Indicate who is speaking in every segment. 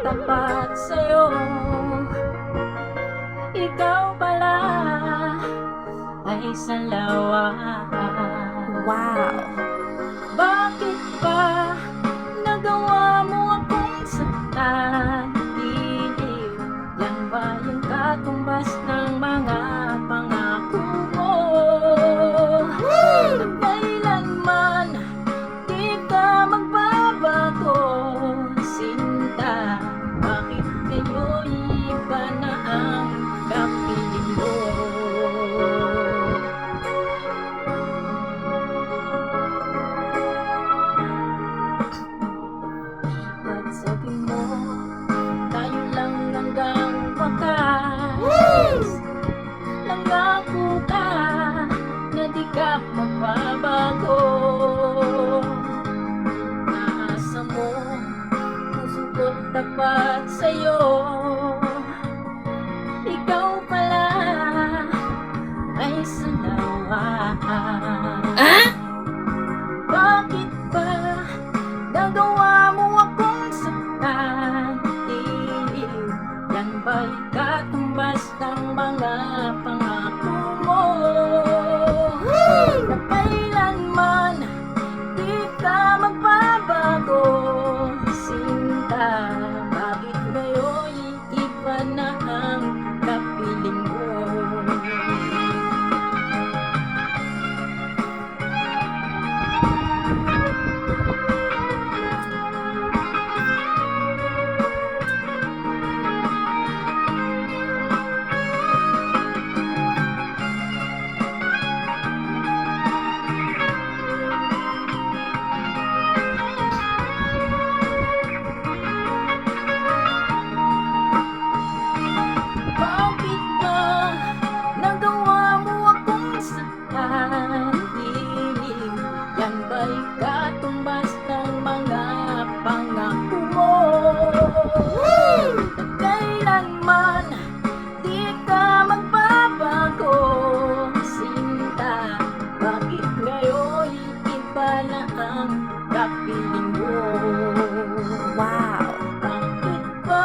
Speaker 1: tapat sa'yo. Ikaw pala ay salawa.
Speaker 2: Wow!
Speaker 1: Bakit ba nagawa mo akong saktan? Giliw, yan ba yung katumbas ng mga pangako mo? At kailanman di ka magbabago, sinta. Bakit ngayon iba na ang kapiling mo? Sabi mo, tayo lang hanggang wakas. Nangako ka na di ka magbabago. Naasa mo, puso ko't tapat sa'yo. Ikaw pala ay salawa. Bakit ba nagawa mo akong saktan? Iliw, yan ba'y katumbas ng mga pangako mo? Na kailanman di ka magbabago, sinta. Bakit ngayon iba na ang kapiling mo? Bakit ba nagawa mo akong saktan? Iliw, yan ba'y katumbas ng mga pangako mo? Na kailanman di ka magbabago, sinta. Bakit ngayon iba na ang kapiling mo?
Speaker 2: Wow!
Speaker 1: Bakit ba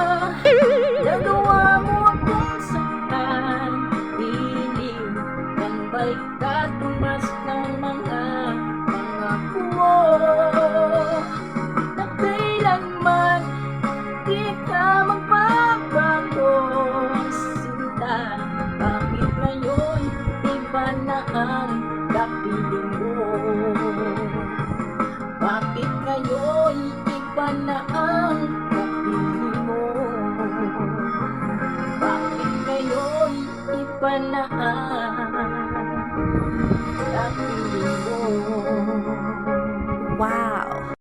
Speaker 1: nagawa mo akong saktan? Iliw, yan ba'y katumbas ng mga pangako mo? Na kailanman di ka magbabago, sinta. Bakit ngayon iba na ang kapiling mo? Bakit ngayon iba na ang kapiling mo? Bakit ngayon iba na